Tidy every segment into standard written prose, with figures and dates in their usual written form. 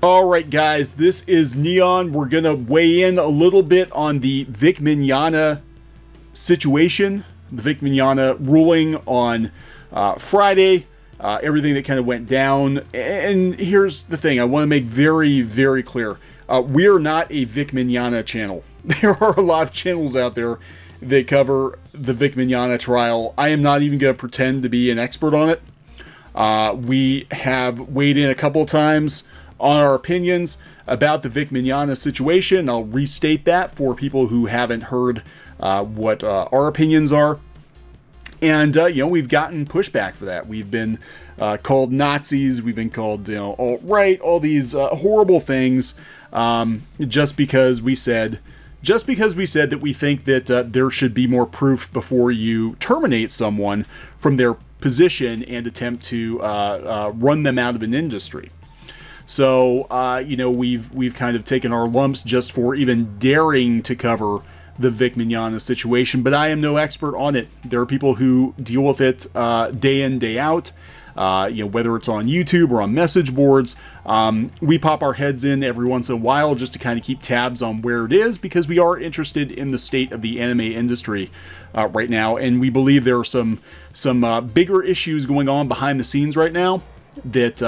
All right, guys, this is Neon. We're going to weigh in a little bit on the Vic Mignogna situation, the Vic Mignogna ruling on Friday, everything that kind of went down. And here's the thing I want to make very, very clear. We are not a Vic Mignogna channel. There are a lot of channels out there that cover the Vic Mignogna trial. I am not even going to pretend to be an expert on it. We have weighed in a couple of times on our opinions about the Vic Mignogna situation. I'll restate that for people who haven't heard what our opinions are. And, we've gotten pushback for that. We've been called Nazis. We've been called, alt-right, all these horrible things just because we said that we think that there should be more proof before you terminate someone from their position and attempt to run them out of an industry. So, we've kind of taken our lumps just for even daring to cover the Vic Mignogna situation, but I am no expert on it. There are people who deal with it day in, day out, whether it's on YouTube or on message boards. We pop our heads in every once in a while just to kind of keep tabs on where it is, because we are interested in the state of the anime industry right now, and we believe there are some bigger issues going on behind the scenes right now that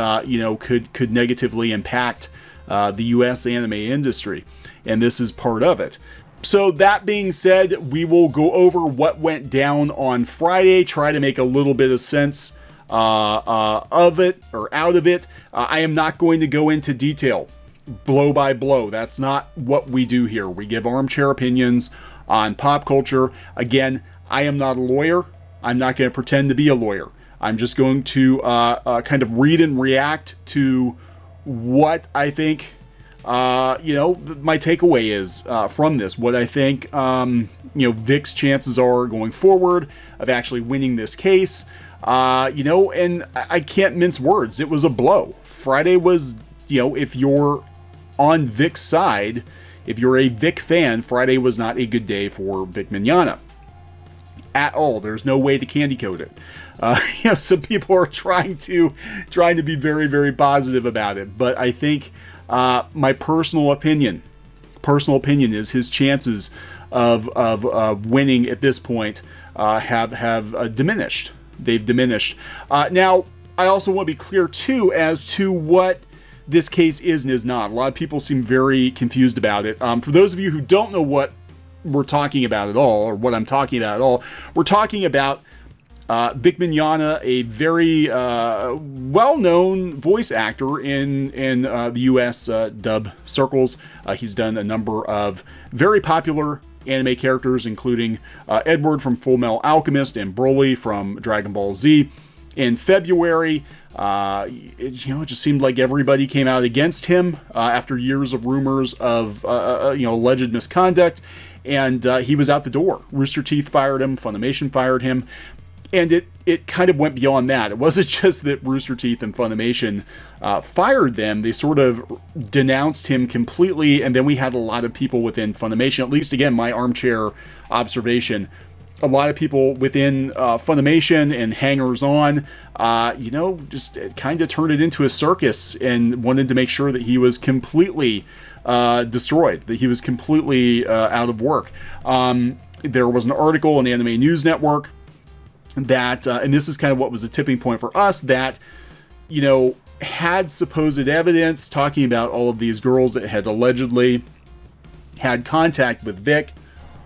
could negatively impact the U.S. anime industry, and this is part of it. So that being said, we will go over what went down on Friday, try to make a little bit of sense of it or out of it. I am not going to go into detail, blow by blow. That's not what we do here. We give armchair opinions on pop culture. Again, I am not a lawyer. I'm not going to pretend to be a lawyer. I'm just going to kind of read and react to what I think, my takeaway is from this. What I think, Vic's chances are going forward of actually winning this case. And I can't mince words. It was a blow. Friday was, if you're on Vic's side, if you're a Vic fan, Friday was not a good day for Vic Mignogna at all. There's no way to candy coat it. Some people are trying to be very, very positive about it, but I think my personal opinion is his chances of winning at this point have diminished. They've diminished. Now, I also want to be clear too as to what this case is and is not. A lot of people seem very confused about it. For those of you who don't know what we're talking about at all, or what I'm talking about at all, we're talking about Vic Mignogna, a very well-known voice actor in the U.S. dub circles. He's done a number of very popular anime characters, including Edward from Full Metal Alchemist and Broly from Dragon Ball Z. In February, it just seemed like everybody came out against him after years of rumors of alleged misconduct, and he was out the door. Rooster Teeth fired him, Funimation fired him. And it kind of went beyond that. It wasn't just that Rooster Teeth and Funimation fired them. They sort of denounced him completely, and then we had a lot of people within Funimation, at least, again, my armchair observation, a lot of people within Funimation and hangers-on, just kind of turned it into a circus and wanted to make sure that he was completely destroyed, that he was completely out of work. There was an article in Anime News Network that, and this is kind of what was a tipping point for us, that, had supposed evidence talking about all of these girls that had allegedly had contact with Vic,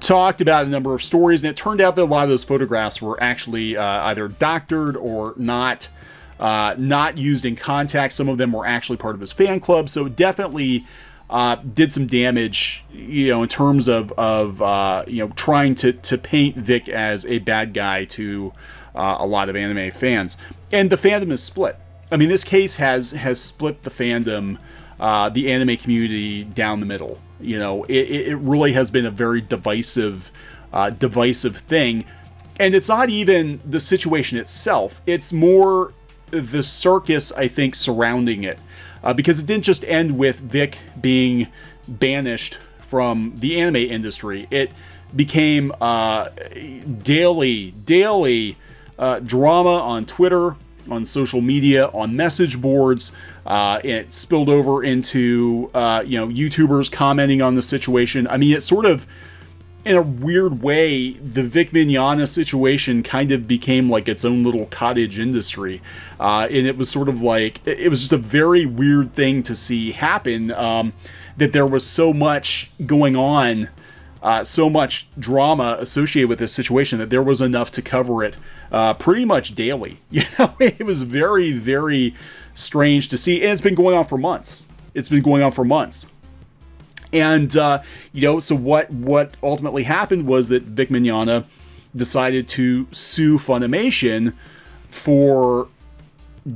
talked about a number of stories, and it turned out that a lot of those photographs were actually either doctored or not used in contact. Some of them were actually part of his fan club, so definitely did some damage, in terms of trying to paint Vic as a bad guy to a lot of anime fans. And the fandom is split. I mean, this case has split the fandom, the anime community down the middle. It really has been a very divisive thing. And it's not even the situation itself. It's more the circus, I think, surrounding it. Because it didn't just end with Vic being banished from the anime industry. It became daily drama on Twitter, on social media, on message boards. It spilled over into, YouTubers commenting on the situation. I mean, it sort of, in a weird way, the Vic Mignogna situation kind of became like its own little cottage industry. And it was sort of like, it was just a very weird thing to see happen, that there was so much going on, so much drama associated with this situation, that there was enough to cover it pretty much daily. It was very, very strange to see. And it's been going on for months. And, so what ultimately happened was that Vic Mignogna decided to sue Funimation for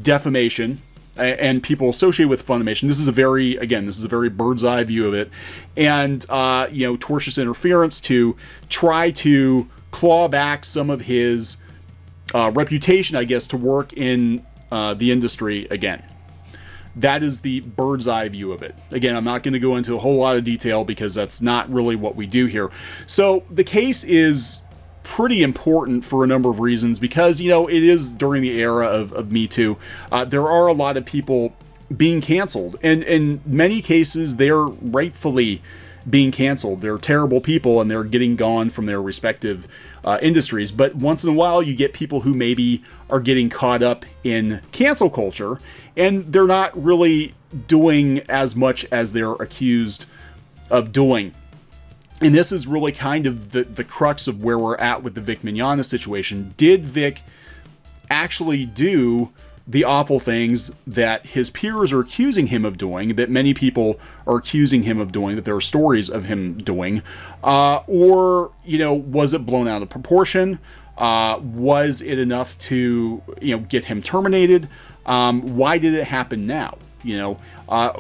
defamation and people associated with Funimation. This is a very bird's eye view of it. And, tortious interference to try to claw back some of his reputation, I guess, to work in the industry again. That is the bird's eye view of it. Again, I'm not going to go into a whole lot of detail because that's not really what we do here. So the case is pretty important for a number of reasons because, it is during the era of Me Too. There are a lot of people being canceled, and in many cases, they're rightfully being canceled. They're terrible people and they're getting gone from their respective industries. But once in a while, you get people who maybe are getting caught up in cancel culture and they're not really doing as much as they're accused of doing. And this is really kind of the crux of where we're at with the Vic Mignogna situation. Did Vic actually do the awful things that his peers are accusing him of doing, that many people are accusing him of doing, that there are stories of him doing? Or, was it blown out of proportion? Was it enough to, get him terminated? Why did it happen now?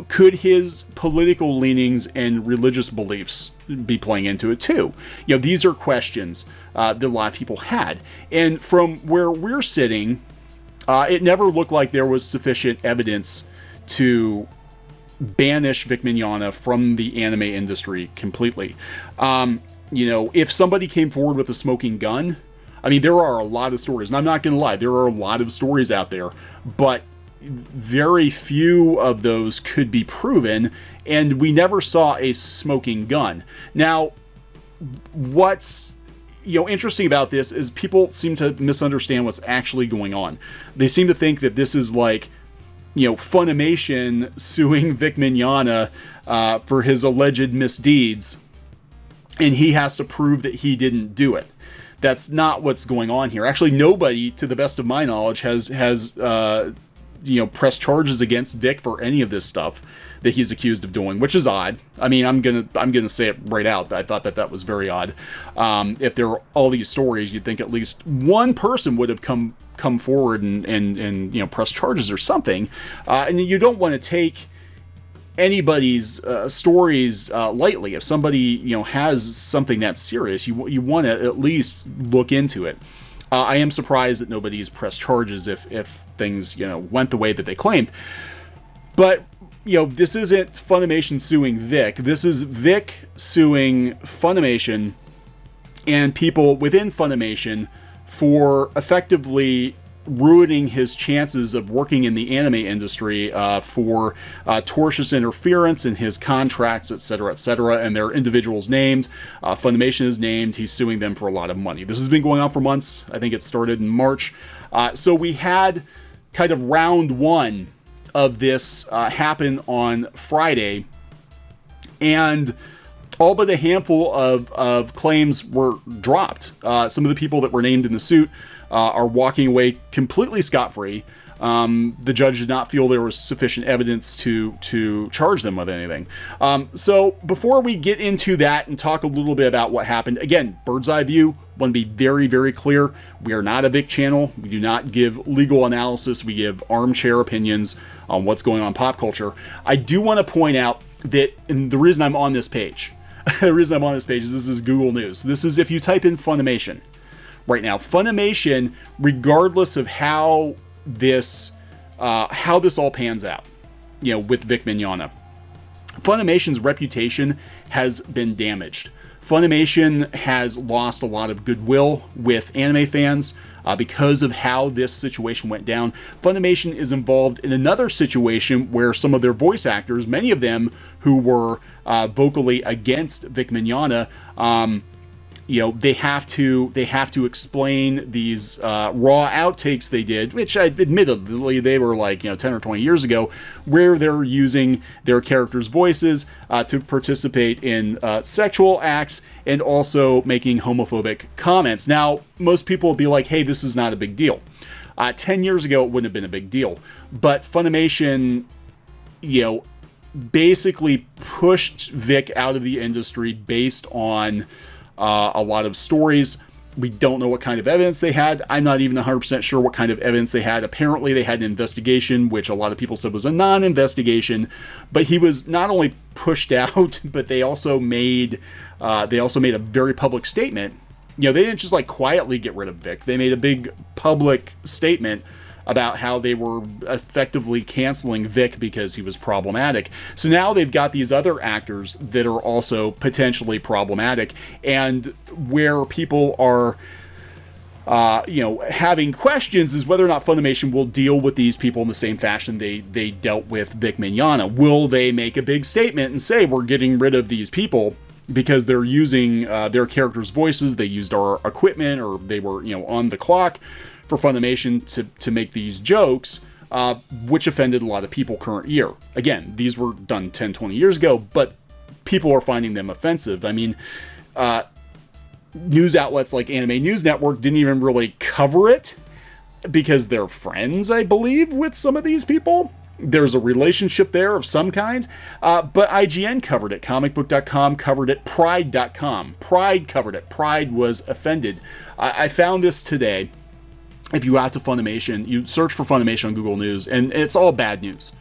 Could his political leanings and religious beliefs be playing into it too? These are questions that a lot of people had. And from where we're sitting, it never looked like there was sufficient evidence to banish Vic Mignogna from the anime industry completely. If somebody came forward with a smoking gun, I mean, there are a lot of stories, and I'm not going to lie, there are a lot of stories out there, but very few of those could be proven, and we never saw a smoking gun. Now, what's interesting about this is people seem to misunderstand what's actually going on. They seem to think that this is like, Funimation suing Vic Mignogna for his alleged misdeeds, and he has to prove that he didn't do it. That's not what's going on here. Actually, nobody, to the best of my knowledge, has pressed charges against Vic for any of this stuff that he's accused of doing, which is odd. I mean, I'm gonna say it right out. I thought that was very odd. If there are all these stories, you'd think at least one person would have come forward and press charges or something. And you don't want to take anybody's stories lightly. If somebody has something that's serious, you want to at least look into it. I am surprised that nobody's pressed charges if things went the way that they claimed. But this isn't Funimation suing Vic. This is Vic suing Funimation and people within Funimation for effectively ruining his chances of working in the anime industry for tortious interference in his contracts, etc., and there are individuals named. Funimation is named. He's suing them for a lot of money. This has been going on for months. I think it started in March. So we had kind of round one of this happen on Friday, and all but a handful of claims were dropped. Some of the people that were named in the suit are walking away completely scot-free. The judge did not feel there was sufficient evidence to charge them with anything. So before we get into that and talk a little bit about what happened, again, bird's eye view, want to be very, very clear. We are not a Vic channel. We do not give legal analysis. We give armchair opinions on what's going on in pop culture. I do want to point out that, and the reason I'm on this page, is this is Google News. This is if you type in Funimation right now. Funimation, regardless of how this all pans out, with Vic Mignogna, Funimation's reputation has been damaged. Funimation has lost a lot of goodwill with anime fans. because of how this situation went down. Funimation is involved in another situation where some of their voice actors, many of them who were vocally against Vic Mignogna, they have to explain these raw outtakes they did, which admittedly they were like 10 or 20 years ago, where they're using their characters' voices to participate in sexual acts and also making homophobic comments. Now, most people will be like, hey, this is not a big deal. 10 years ago, it wouldn't have been a big deal. But Funimation, basically pushed Vic out of the industry based on a lot of stories. We don't know what kind of evidence they had. I'm not even 100% sure what kind of evidence they had. Apparently they had an investigation, which a lot of people said was a non-investigation, but he was not only pushed out, but they also made a very public statement. They didn't just like quietly get rid of Vic. They made a big public statement about how they were effectively canceling Vic because he was problematic. So now they've got these other actors that are also potentially problematic, and where people are having questions is whether or not Funimation will deal with these people in the same fashion they dealt with Vic Mignogna. Will they make a big statement and say, we're getting rid of these people because they're using their characters' voices, they used our equipment, or they were on the clock for Funimation to make these jokes, which offended a lot of people current year. Again, these were done 10, 20 years ago, but people are finding them offensive. I mean, news outlets like Anime News Network didn't even really cover it because they're friends, I believe, with some of these people. There's a relationship there of some kind, but IGN covered it, comicbook.com covered it, pride.com. Pride covered it. Pride was offended. I found this today. If you go out to Funimation, you search for Funimation on Google News, and it's all bad news.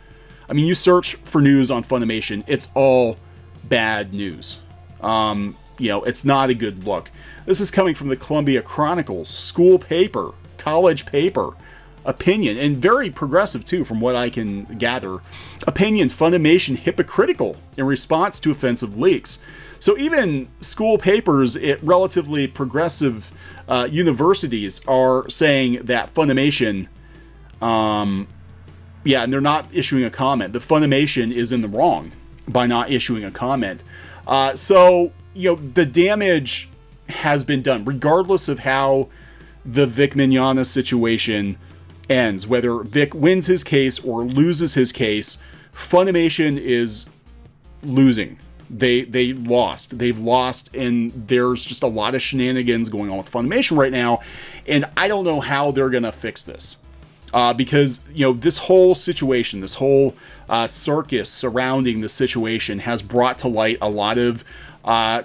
I mean, you search for news on Funimation, it's all bad news. It's not a good look. This is coming from the Columbia Chronicles, school paper, college paper, opinion, and very progressive too, from what I can gather. Opinion: Funimation hypocritical in response to offensive leaks. So even school papers at relatively progressive universities are saying that Funimation, and they're not issuing a comment. The Funimation is in the wrong by not issuing a comment. So the damage has been done, regardless of how the Vic Mignogna situation ends. Whether Vic wins his case or loses his case, Funimation is losing. They lost. They've lost, and there's just a lot of shenanigans going on with Funimation right now, and I don't know how they're gonna fix this. Because this whole situation, this whole circus surrounding the situation has brought to light a lot of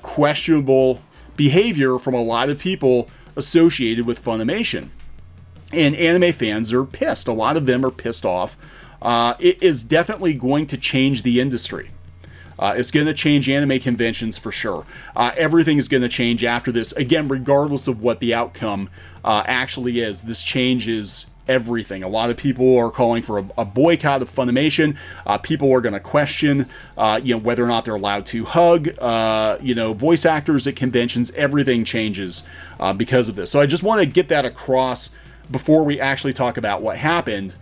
questionable behavior from a lot of people associated with Funimation. And anime fans are pissed. A lot of them are pissed off. It is definitely going to change the industry. It's going to change anime conventions for sure. Everything is going to change after this. Again, regardless of what the outcome actually is, this changes everything. A lot of people are calling for a boycott of Funimation. People are going to question, whether or not they're allowed to hug, voice actors at conventions. Everything changes because of this. So I just want to get that across before we actually talk about what happened.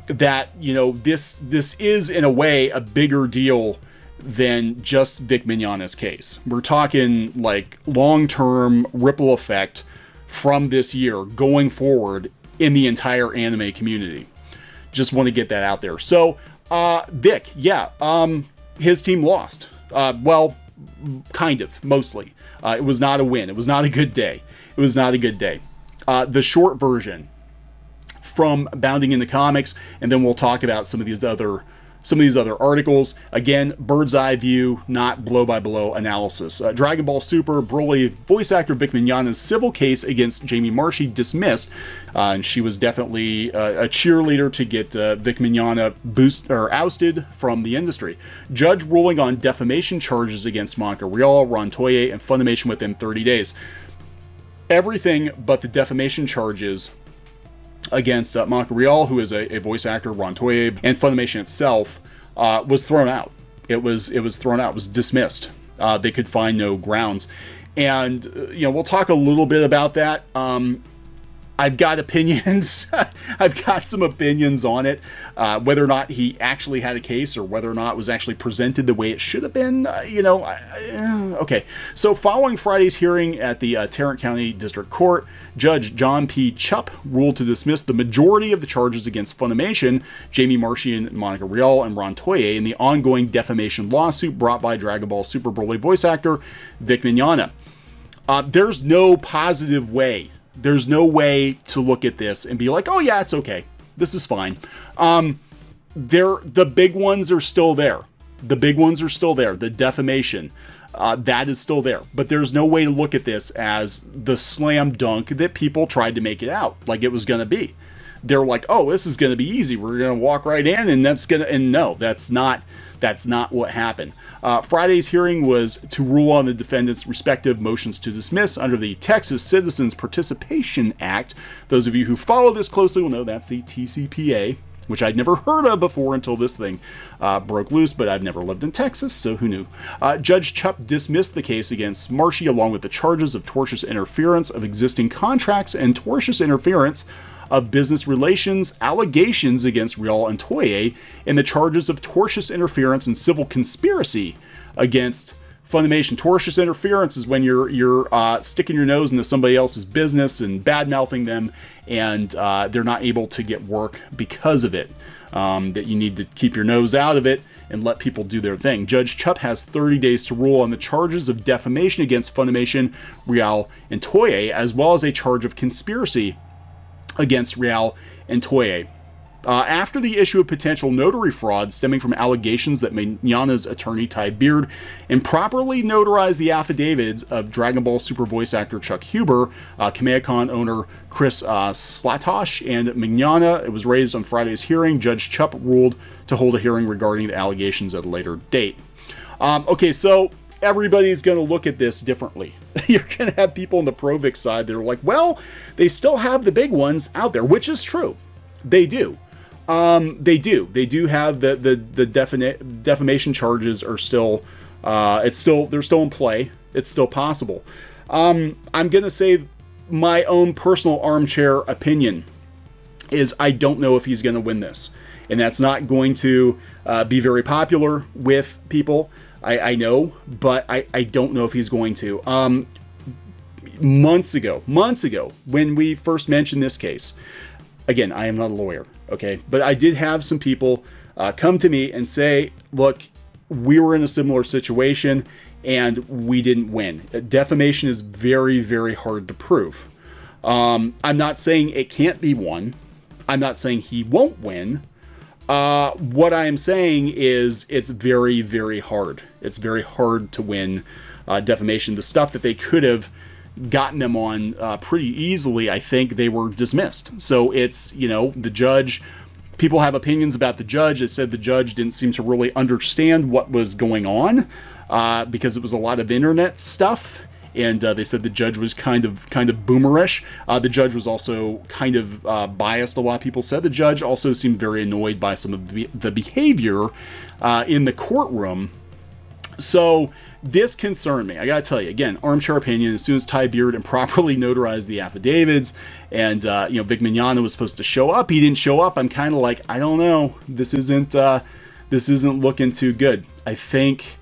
That this is in a way a bigger deal than just Vic Mignogna's case. We're talking like long-term ripple effect from this year going forward in the entire anime community. Just want to get that out there. So, Vic, his team lost. Well, kind of, mostly. It was not a win. It was not a good day. It was not a good day. The short version from Bounding in the Comics, and then we'll talk about some of these other articles. Again, bird's eye view, not blow-by-blow analysis. Dragon Ball Super, Broly voice actor Vic Mignogna's civil case against Jamie Marchi dismissed. And she was definitely a cheerleader to get Vic Mignogna ousted from the industry. Judge ruling on defamation charges against Manca Real, Rontoye, and Funimation within 30 days. Everything but the defamation charges against Manca Real, who is a voice actor, Rontoye, and Funimation itself, was thrown out. It was thrown out. It was dismissed. They could find no grounds, and we'll talk a little bit about that. I've got opinions. I've got some opinions on it, whether or not he actually had a case or whether or not it was actually presented the way it should have been. Okay. So following Friday's hearing at the Tarrant County District Court, Judge John P. Chupp ruled to dismiss the majority of the charges against Funimation, Jamie Marchian, Monica Rial, and Ron Toye in the ongoing defamation lawsuit brought by Dragon Ball Super Broly voice actor Vic Mignogna. There's no positive way. There's no way to look at this and be like, oh yeah, it's okay. This is fine. The big ones are still there. The big ones are still there. The defamation, that is still there. But there's no way to look at this as the slam dunk that people tried to make it out like it was going to be. They're like, oh, this is going to be easy. We're going to walk right in and no, that's not what happened. Friday's hearing was to rule on the defendants' respective motions to dismiss under the Texas Citizens Participation Act. Those of you who follow this closely will know that's the TCPA, which I'd never heard of before until this thing broke loose, but I've never lived in Texas, so who knew? Judge Chupp dismissed the case against Marchi along with the charges of tortious interference of existing contracts and tortious interference of business relations, allegations against Rial and Toye, and the charges of tortious interference and civil conspiracy against Funimation. Tortious interference is when you're sticking your nose into somebody else's business and bad-mouthing them, and they're not able to get work because of it. That you need to keep your nose out of it and let people do their thing. Judge Chupp has 30 days to rule on the charges of defamation against Funimation, Rial, and Toye, as well as a charge of conspiracy against Rial and Toye. After the issue of potential notary fraud stemming from allegations that Mignogna's attorney Ty Beard improperly notarized the affidavits of Dragon Ball Super voice actor Chuck Huber, Kamehacon owner Chris Slatosh, and Mignogna. It was raised on Friday's hearing. Judge Chupp ruled to hold a hearing regarding the allegations at a later date. Okay, so everybody's going to look at this differently. You're going to have people on the Pro-Vic side that are like, well, they still have the big ones out there, which is true. They do. They do have the defamation charges are still, they're still in play. It's still possible. I'm going to say my own personal armchair opinion is I don't know if he's going to win this. And that's not going to be very popular with people. I know, but I don't know if he's going to. Months ago, when we first mentioned this case, again, I am not a lawyer, okay? But I did have some people come to me and say, look, we were in a similar situation and we didn't win. Defamation is very, very hard to prove. I'm not saying it can't be won. I'm not saying he won't win. What I am saying is it's very, very hard. It's very hard to win defamation. The stuff that they could have gotten them on pretty easily, I think they were dismissed. So it's, the judge, people have opinions about the judge. They said the judge didn't seem to really understand what was going on because it was a lot of internet stuff. And they said the judge was kind of boomerish. The judge was also kind of biased. A lot of people said the judge also seemed very annoyed by some of the behavior in the courtroom. So this concerned me. I gotta tell you, again, armchair opinion. As soon as Ty Beard improperly notarized the affidavits, and Vic Mignogna was supposed to show up, he didn't show up. I'm kind of like, I don't know. This isn't looking too good. I think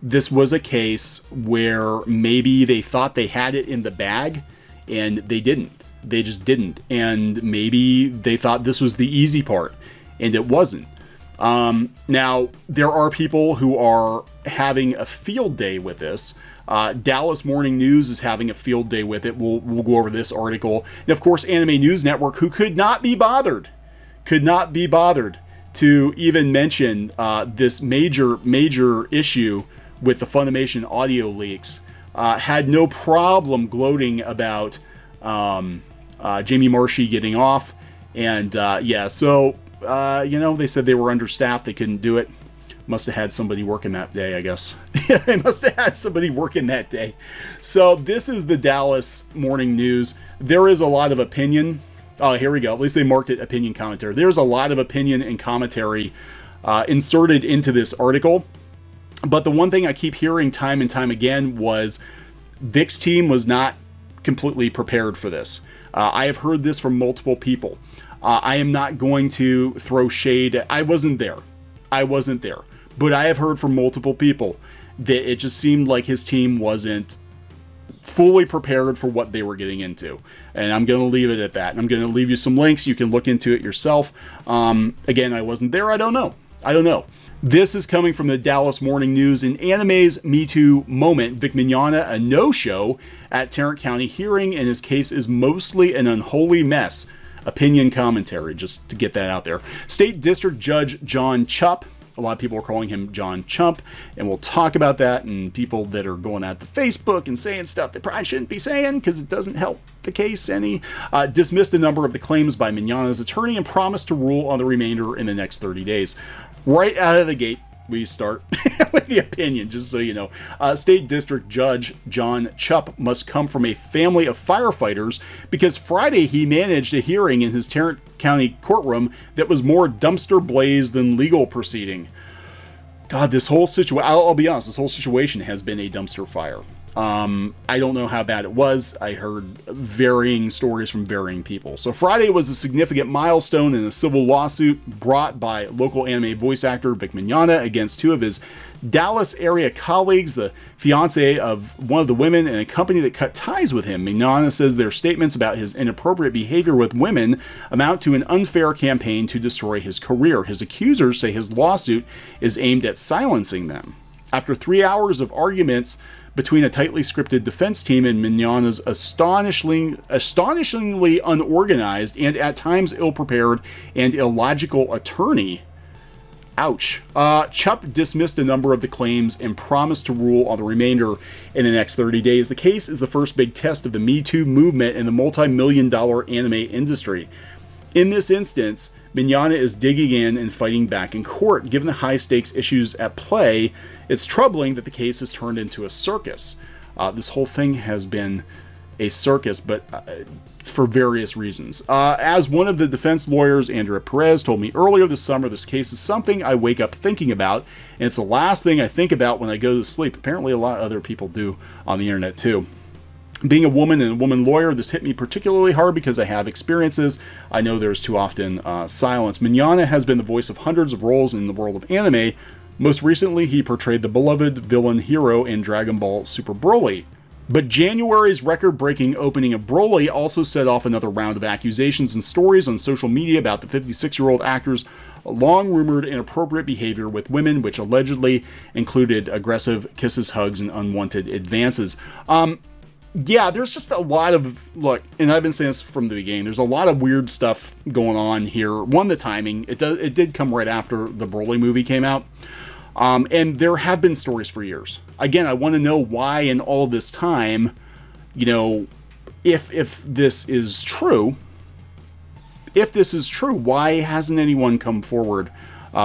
this was a case where maybe they thought they had it in the bag and they didn't. They just didn't. And maybe they thought this was the easy part and it wasn't. Now, there are people who are having a field day with this. Dallas Morning News is having a field day with it. We'll go over this article. And of course, Anime News Network, who could not be bothered to even mention this major issue with the Funimation audio leaks, had no problem gloating about Jamie Marchi getting off. And they said they were understaffed. They couldn't do it. Must have had somebody working that day, I guess. They must have had somebody working that day. So this is the Dallas Morning News. There is a lot of opinion. Oh, here we go. At least they marked it opinion commentary. There's a lot of opinion and commentary inserted into this article. But the one thing I keep hearing time and time again was Vic's team was not completely prepared for this. I have heard this from multiple people. I am not going to throw shade. I wasn't there. But I have heard from multiple people that it just seemed like his team wasn't fully prepared for what they were getting into. And I'm going to leave it at that. And I'm going to leave you some links. You can look into it yourself. Again, I wasn't there. I don't know. This is coming from the Dallas Morning News. In anime's Me Too moment, Vic Mignogna, a no-show at Tarrant County hearing, and his case is mostly an unholy mess. Opinion commentary, just to get that out there. State District Judge John Chupp, a lot of people are calling him John Chump, and we'll talk about that, and people that are going at the Facebook and saying stuff they probably shouldn't be saying because it doesn't help the case any, dismissed a number of the claims by Mignogna's attorney and promised to rule on the remainder in the next 30 days. Right out of the gate, we start with the opinion, just so you know. State District Judge John Chupp must come from a family of firefighters because Friday he managed a hearing in his Tarrant County courtroom that was more dumpster blaze than legal proceeding. God, this whole situation, I'll be honest, this whole situation has been a dumpster fire. I don't know how bad it was. I heard varying stories from varying people. So Friday was a significant milestone in a civil lawsuit brought by local anime voice actor Vic Mignogna against two of his Dallas area colleagues, the fiance of one of the women and a company that cut ties with him. Mignogna says their statements about his inappropriate behavior with women amount to an unfair campaign to destroy his career. His accusers say his lawsuit is aimed at silencing them. After 3 hours of arguments between a tightly scripted defense team and Mignogna's astonishingly unorganized and at times ill-prepared and illogical attorney, ouch, Chupp dismissed a number of the claims and promised to rule on the remainder in the next 30 days. The case is the first big test of the Me Too movement in the multi-million-dollar anime industry. In this instance, Mignogna is digging in and fighting back in court. Given the high-stakes issues at play, it's troubling that the case has turned into a circus. This whole thing has been a circus, but for various reasons. As one of the defense lawyers, Andrea Perez, told me earlier this summer, this case is something I wake up thinking about, and it's the last thing I think about when I go to sleep. Apparently a lot of other people do on the internet too. Being a woman and a woman lawyer, this hit me particularly hard because I have experiences. I know there's too often silence. Mignogna has been the voice of hundreds of roles in the world of anime. Most recently, he portrayed the beloved villain hero in Dragon Ball Super Broly. But January's record-breaking opening of Broly also set off another round of accusations and stories on social media about the 56-year-old actor's long-rumored inappropriate behavior with women, which allegedly included aggressive kisses, hugs, and unwanted advances. Yeah, there's just a lot of, look, and I've been saying this from the beginning, there's a lot of weird stuff going on here. One, the timing, it did come right after the Broly movie came out. And there have been stories for years. Again, I want to know why in all this time, you know, if this is true, why hasn't anyone come forward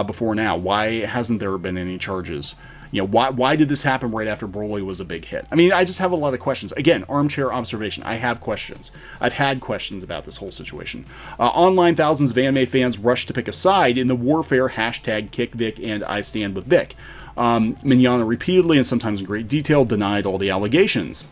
before now? Why hasn't there been any charges? You know, why did this happen right after Broly was a big hit? I mean, I just have a lot of questions. Again, armchair observation. I have questions. I've had questions about this whole situation. Online, thousands of anime fans rushed to pick a side in the warfare hashtag #KickVic and I Stand With Vic. Mignogna repeatedly and sometimes in great detail denied all the allegations.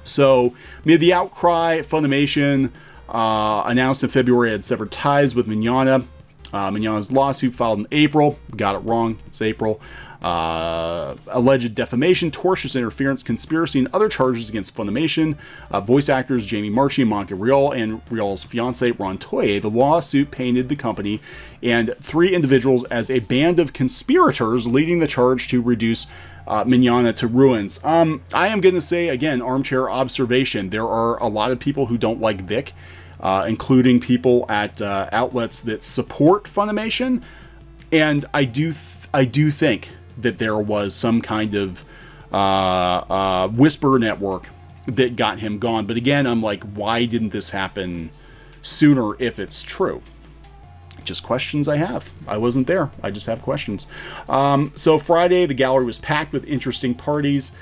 So, amid the outcry, Funimation announced in February it had severed ties with Mignogna. Mignogna's lawsuit filed in April. Got it wrong. It's April. Alleged defamation, tortious interference, conspiracy, and other charges against Funimation. Voice actors Jamie Marchi and Monica Rial and Rial's fiance Ron Toye. The lawsuit painted the company and three individuals as a band of conspirators, leading the charge to reduce Mignogna to ruins. I am going to say, again, armchair observation, there are a lot of people who don't like Vic, including people at outlets that support Funimation, and I do think that there was some kind of whisper network that got him gone. But again, I'm like, why didn't this happen sooner if it's true? Just questions I have. I wasn't there. I just have questions. So Friday, the gallery was packed with interesting parties.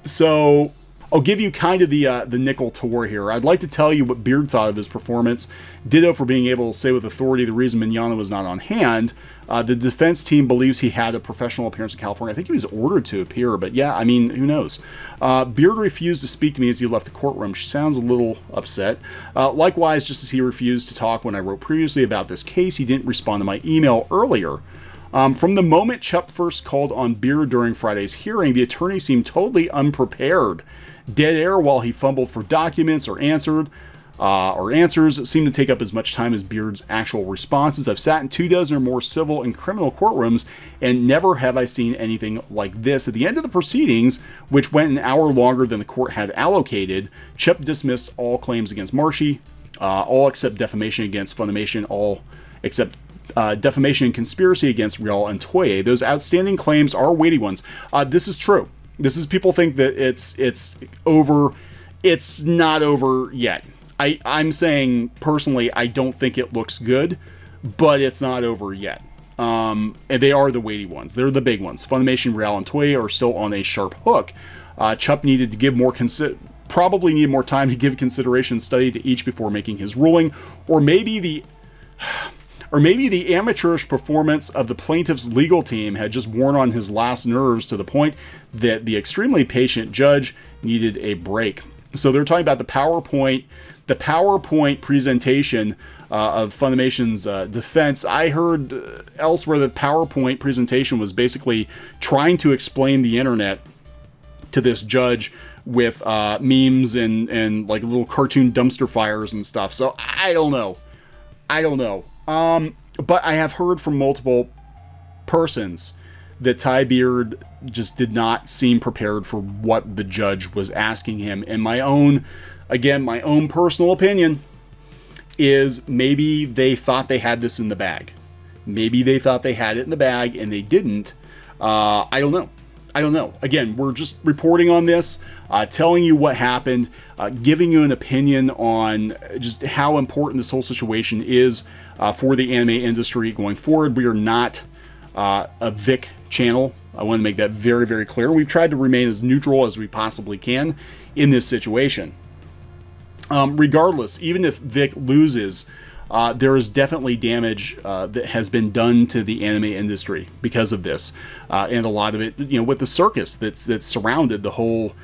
So I'll give you kind of the nickel tour here. I'd like to tell you what Beard thought of his performance. Ditto for being able to say with authority the reason Mignogna was not on hand. The defense team believes he had a professional appearance in California. I think he was ordered to appear, but yeah, I mean, who knows? Beard refused to speak to me as he left the courtroom. She sounds a little upset. Likewise, just as he refused to talk when I wrote previously about this case, he didn't respond to my email earlier. From the moment Chup first called on Beard during Friday's hearing, the attorney seemed totally unprepared. Dead air while he fumbled for documents or answers seemed to take up as much time as Beard's actual responses. I've sat in 24 or more civil and criminal courtrooms, and never have I seen anything like this. At the end of the proceedings, which went an hour longer than the court had allocated, Chup dismissed all claims against Marshy, all except defamation against Funimation, all except defamation and conspiracy against Rial and Toye. Those outstanding claims are weighty ones. This is true. This is, people think that it's over. It's not over yet. I'm saying personally, I don't think it looks good, but it's not over yet. And they are the weighty ones. They're the big ones. Funimation, Rial, and Toye are still on a sharp hook. Chup needed to give probably need more time to give consideration and study to each before making his ruling, or maybe the amateurish performance of the plaintiff's legal team had just worn on his last nerves to the point that the extremely patient judge needed a break. So they're talking about the PowerPoint presentation of Funimation's defense. I heard elsewhere that PowerPoint presentation was basically trying to explain the internet to this judge with memes and like little cartoon dumpster fires and stuff. So I don't know. But I have heard from multiple persons that Ty Beard just did not seem prepared for what the judge was asking him. And my own personal opinion is maybe they thought they had this in the bag. Maybe they thought they had it in the bag and they didn't. I don't know. Again, we're just reporting on this, telling you what happened, giving you an opinion on just how important this whole situation is for the anime industry going forward. We are not a Vic channel. I want to make that very, very clear. We've tried to remain as neutral as we possibly can in this situation. Regardless, even if Vic loses, there is definitely damage that has been done to the anime industry because of this, and a lot of it, with the circus that's surrounded the whole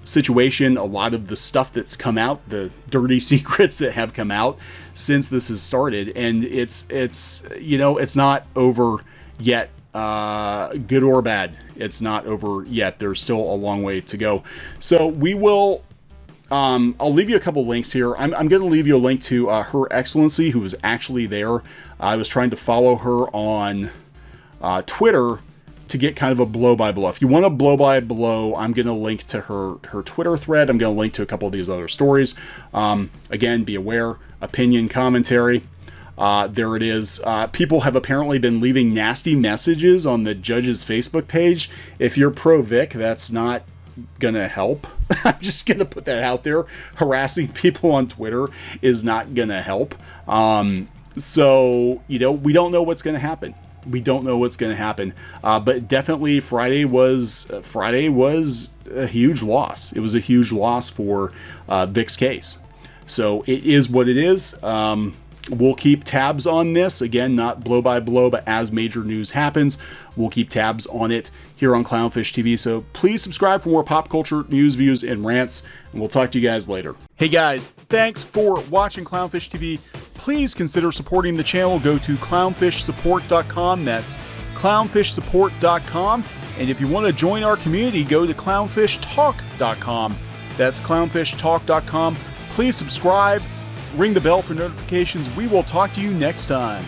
situation. A lot of the stuff that's come out, the dirty secrets that have come out since this has started, and it's not over yet. Good or bad, it's not over yet. There's still a long way to go. So we will. I'll leave you a couple links here. I'm going to leave you a link to Her Excellency, who was actually there. I was trying to follow her on Twitter to get kind of a blow-by-blow. If you want a blow-by-blow, I'm going to link to her Twitter thread. I'm going to link to a couple of these other stories. Again, be aware, opinion, commentary. There it is. People have apparently been leaving nasty messages on the judge's Facebook page. If you're pro-Vic, that's not gonna help. I'm just gonna put that out there. Harassing people on Twitter is not gonna help. So we don't know what's gonna happen. But definitely Friday was a huge loss. It was a huge loss for Vic's case. So it is what it is. We'll keep tabs on this. Again, not blow by blow, but as major news happens, we'll keep tabs on it here on Clownfish TV. So please subscribe for more pop culture news, views, and rants, and we'll talk to you guys later. Hey guys, thanks for watching Clownfish TV. Please consider supporting the channel. Go to clownfishsupport.com. That's clownfishsupport.com. And if you want to join our community, go to clownfishtalk.com. That's clownfishtalk.com. Please subscribe. Ring the bell for notifications. We will talk to you next time.